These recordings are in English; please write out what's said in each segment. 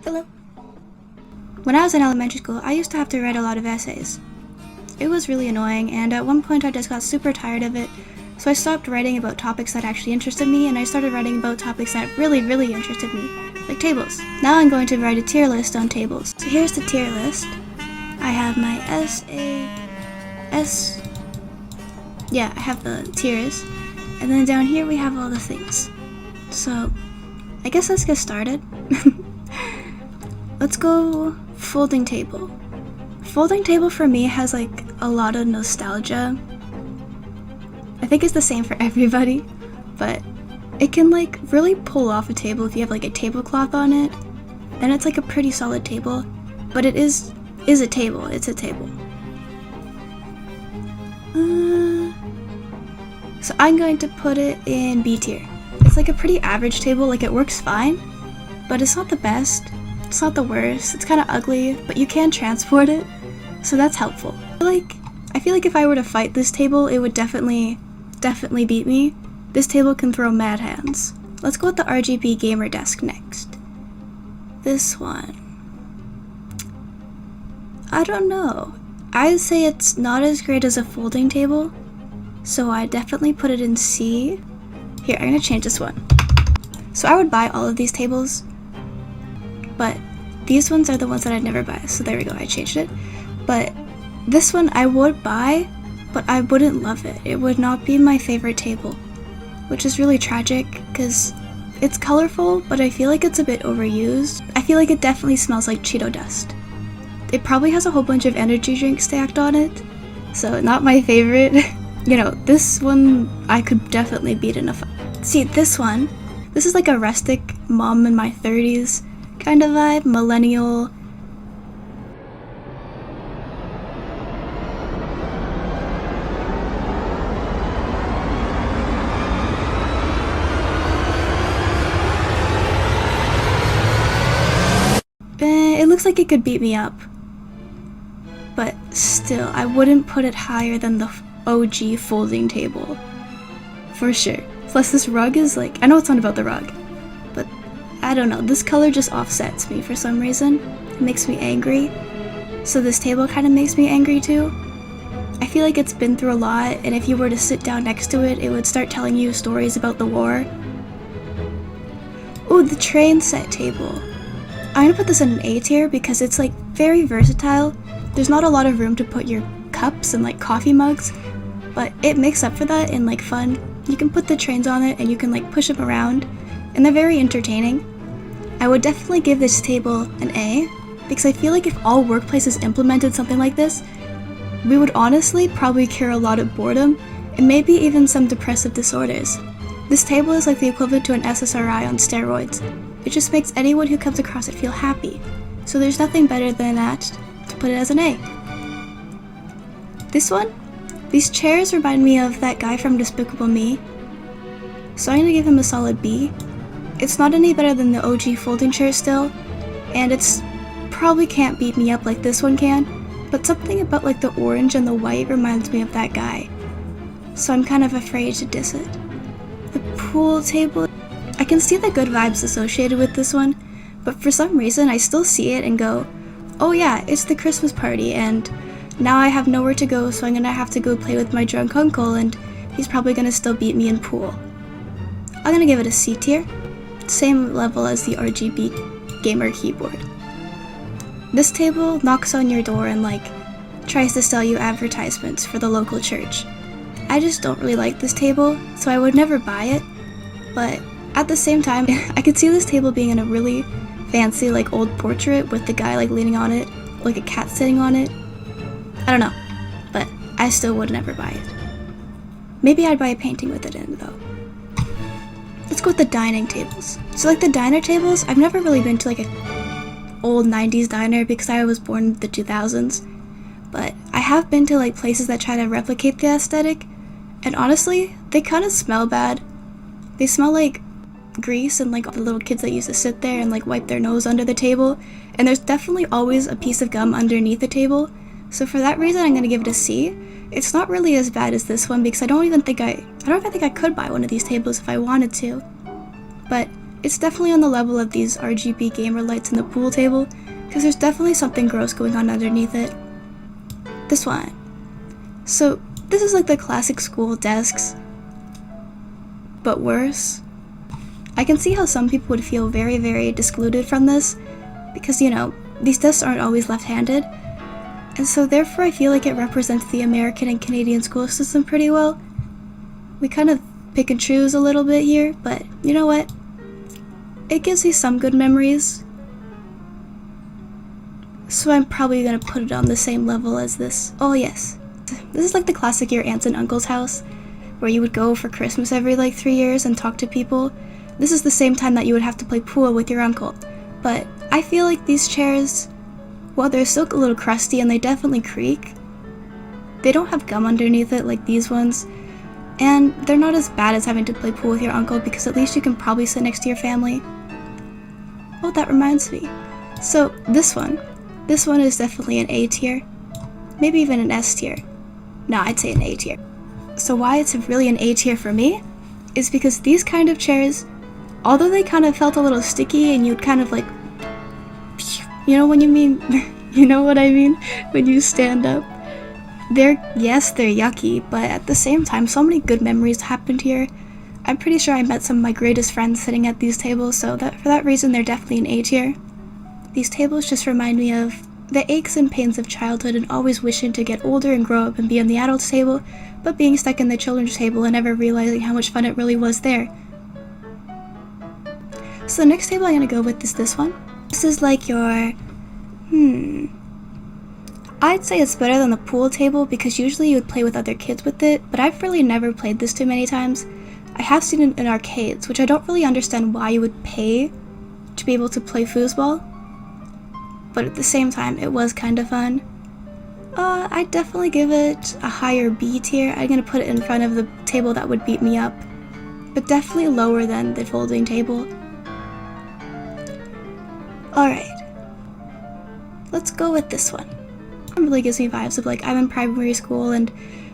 Hello. When I was in elementary school, I used to have to write a lot of essays. It was really annoying, and at one point I just got super tired of it, so I stopped writing about topics that actually interested me, and I started writing about topics that really interested me, like tables. Now I'm going to write a tier list on tables. So here's the tier list. I have my I have the tiers, and then down here we have all the things. So, I guess let's get started. Let's go folding table. Folding table for me has like a lot of nostalgia. I think it's the same for everybody, but it can like really pull off a table if you have like a tablecloth on it. Then it's like a pretty solid table, but it is a table. It's a table. So I'm going to put it in B tier. It's like a pretty average table, like it works fine, but it's not the best. It's not the worst. It's kind of ugly, but you can transport it, so that's helpful. I feel like if I were to fight this table, it would definitely beat me. This table can throw mad hands. Let's go with the RGB gamer desk next. This one. I don't know. I'd say it's not as great as a folding table, so I definitely put it in C. Here, I'm gonna change this one. So I would buy all of these tables, but these ones are the ones that I'd never buy. So there we go, I changed it. But this one I would buy, but I wouldn't love it. It would not be my favorite table, which is really tragic because it's colorful, but I feel like it's a bit overused. I feel like it definitely smells like Cheeto dust. It probably has a whole bunch of energy drinks stacked on it, so not my favorite. You know, this one I could definitely beat in a fight. See, this one, this is like a rustic mom in my 30s kind of vibe, millennial. It looks like it could beat me up, but still, I wouldn't put it higher than the OG folding table, for sure. Plus this rug is like, I know it's not about the rug, but I don't know, this color just offsets me for some reason. It makes me angry, so this table kind of makes me angry too. I feel like it's been through a lot, and if you were to sit down next to it, it would start telling you stories about the war. Ooh, the train set table. I'm gonna put this in an A tier because it's like very versatile. There's not a lot of room to put your cups and like coffee mugs, but it makes up for that in like fun. You can put the trains on it and you can like push them around, and they're very entertaining. I would definitely give this table an A because I feel like if all workplaces implemented something like this, we would honestly probably cure a lot of boredom and maybe even some depressive disorders. This table is like the equivalent to an SSRI on steroids. It just makes anyone who comes across it feel happy. So there's nothing better than that to put it as an A. This one? These chairs remind me of that guy from Despicable Me, so I'm gonna give him a solid B. It's not any better than the OG folding chair still, and it's probably can't beat me up like this one can, but something about like the orange and the white reminds me of that guy, so I'm kind of afraid to diss it. The pool table, I can see the good vibes associated with this one, but for some reason I still see it and go, oh yeah, it's the Christmas party, and now I have nowhere to go, so I'm gonna have to go play with my drunk uncle, and he's probably gonna still beat me in pool. I'm gonna give it a C tier, same level as the RGB gamer keyboard. This table knocks on your door and like tries to sell you advertisements for the local church. I just don't really like this table, so I would never buy it, but at the same time, I could see this table being in a really fancy like old portrait with the guy like leaning on it, like a cat sitting on it. I don't know, but I still would never buy it. Maybe I'd buy a painting with it in though. Let's go with the dining tables. So like the diner tables, I've never really been to like a old 90s diner because I was born in the 2000s, but I have been to like places that try to replicate the aesthetic, and honestly, they kind of smell bad. They smell like grease and like all the little kids that used to sit there and like wipe their nose under the table, and there's definitely always a piece of gum underneath the table. So for that reason, I'm gonna give it a C. It's not really as bad as this one because I don't even think I could buy one of these tables if I wanted to. But it's definitely on the level of these RGB gamer lights in the pool table, because there's definitely something gross going on underneath it. This one. So this is like the classic school desks, but worse. I can see how some people would feel very, very discluded from this, because, you know, these desks aren't always left-handed, and so therefore I feel like it represents the American and Canadian school system pretty well. We kind of pick and choose a little bit here, but you know what? It gives you some good memories. So I'm probably gonna put it on the same level as this. Oh yes. This is like the classic your aunt's and uncle's house, where you would go for Christmas every like 3 years and talk to people. This is the same time that you would have to play pool with your uncle. But I feel like these chairs, well, they're still a little crusty and they definitely creak. They don't have gum underneath it like these ones. And they're not as bad as having to play pool with your uncle, because at least you can probably sit next to your family. Oh, that reminds me. So this one is definitely an A tier. Maybe even an S tier. No, I'd say an A tier. So why it's really an A tier for me is because these kind of chairs, although they kind of felt a little sticky and you'd kind of like, you know what I mean? You know what I mean? When you stand up. They're yucky, but at the same time, so many good memories happened here. I'm pretty sure I met some of my greatest friends sitting at these tables, so for that reason, they're definitely an A tier. These tables just remind me of the aches and pains of childhood and always wishing to get older and grow up and be on the adults table, but being stuck in the children's table and never realizing how much fun it really was there. So the next table I'm gonna go with is this one. This is like your, I'd say it's better than the pool table because usually you would play with other kids with it, but I've really never played this too many times. I have seen it in arcades, which I don't really understand why you would pay to be able to play foosball, but at the same time, it was kind of fun. I'd definitely give it a higher B tier. I'm gonna put it in front of the table that would beat me up, but definitely lower than the folding table. Alright, let's go with this one. It really gives me vibes of like I'm in primary school and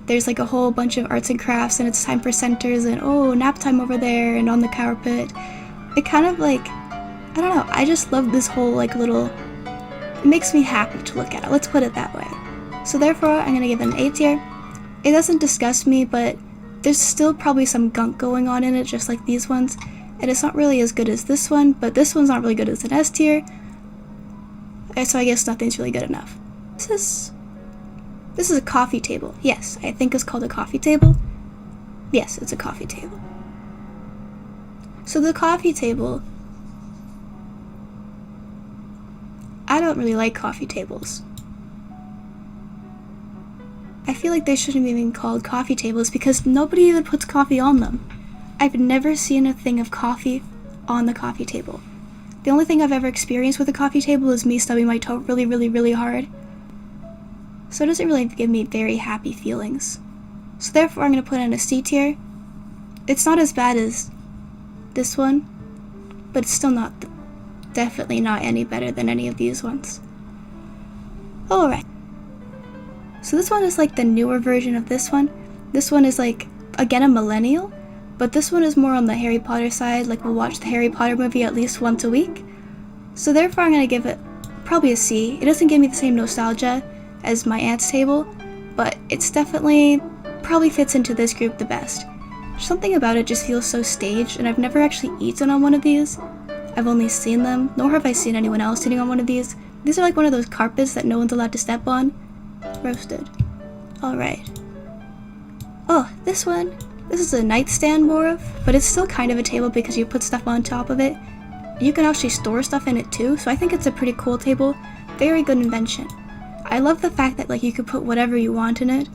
there's like a whole bunch of arts and crafts and it's time for centers and oh, nap time over there and on the carpet. It kind of like, I don't know, I just love this whole like little, it makes me happy to look at it, let's put it that way. So therefore, I'm gonna give it an A tier. It doesn't disgust me, but there's still probably some gunk going on in it, just like these ones. And it's not really as good as this one, but this one's not really good as an S tier. So I guess nothing's really good enough. This is a coffee table. Yes, I think it's called a coffee table. Yes, it's a coffee table. So the coffee table, I don't really like coffee tables. I feel like they shouldn't be even called coffee tables because nobody even puts coffee on them. I've never seen a thing of coffee on the coffee table. The only thing I've ever experienced with a coffee table is me stubbing my toe really, really, really hard. So it doesn't really give me very happy feelings. So therefore I'm going to put it in a C tier. It's not as bad as this one, but it's still not, definitely not any better than any of these ones. Alright. So this one is like the newer version of this one. This one is like, again, a millennial, but this one is more on the Harry Potter side, like we'll watch the Harry Potter movie at least once a week. So therefore I'm going to give it probably a C. It doesn't give me the same nostalgia as my aunt's table, but it's definitely probably fits into this group the best. Something about it just feels so staged, and I've never actually eaten on one of these. I've only seen them, nor have I seen anyone else sitting on one of these. These are like one of those carpets that no one's allowed to step on. Roasted. Alright. Oh, this one. This is a nightstand more of, but it's still kind of a table because you put stuff on top of it. You can actually store stuff in it too, so I think it's a pretty cool table. Very good invention. I love the fact that like you could put whatever you want in it.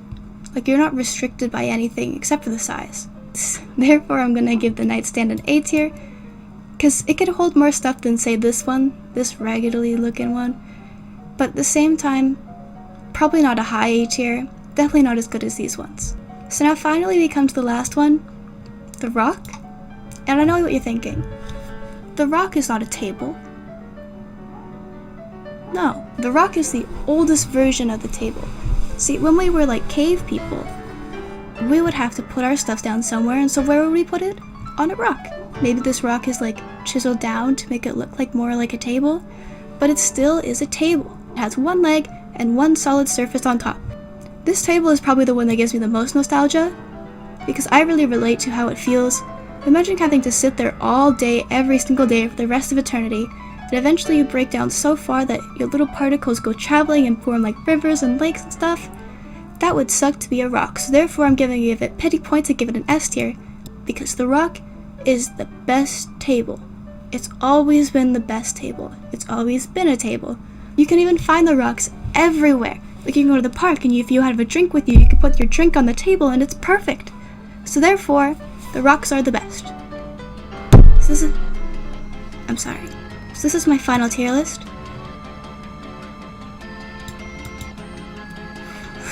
Like you're not restricted by anything except for the size. Therefore I'm gonna give the nightstand an A tier, because it could hold more stuff than say this one, this raggedy looking one. But at the same time, probably not a high A tier, definitely not as good as these ones. So now finally we come to the last one, the rock. And I know what you're thinking. The rock is not a table. No, the rock is the oldest version of the table. See, when we were like cave people, we would have to put our stuff down somewhere, and so where would we put it? On a rock. Maybe this rock is like chiseled down to make it look like more like a table, but it still is a table. It has one leg and one solid surface on top. This table is probably the one that gives me the most nostalgia, because I really relate to how it feels. Imagine having to sit there all day, every single day for the rest of eternity, and eventually you break down so far that your little particles go traveling and form like rivers and lakes and stuff. That would suck to be a rock, so therefore I'm giving it pity points and give it an S tier, because the rock is the best table. It's always been the best table. It's always been a table. You can even find the rocks everywhere. Like you can go to the park and if you have a drink with you, you can put your drink on the table and it's perfect. So therefore, the rocks are the best. So this is my final tier list.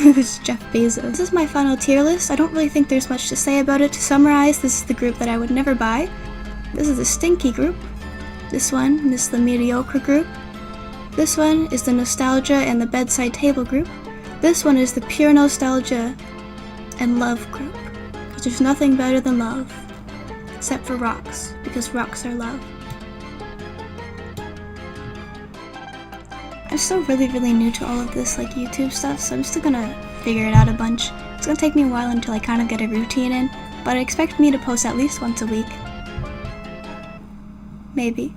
It's Jeff Bezos. This is my final tier list. I don't really think there's much to say about it. To summarize, this is the group that I would never buy. This is the stinky group. This is the mediocre group. This one is the nostalgia and the bedside table group. This one is the pure nostalgia and love group. Because there's nothing better than love. Except for rocks, because rocks are love. I'm still really new to all of this like YouTube stuff, so I'm still gonna figure it out a bunch. It's gonna take me a while until I kind of get a routine in, but I expect me to post at least once a week. Maybe.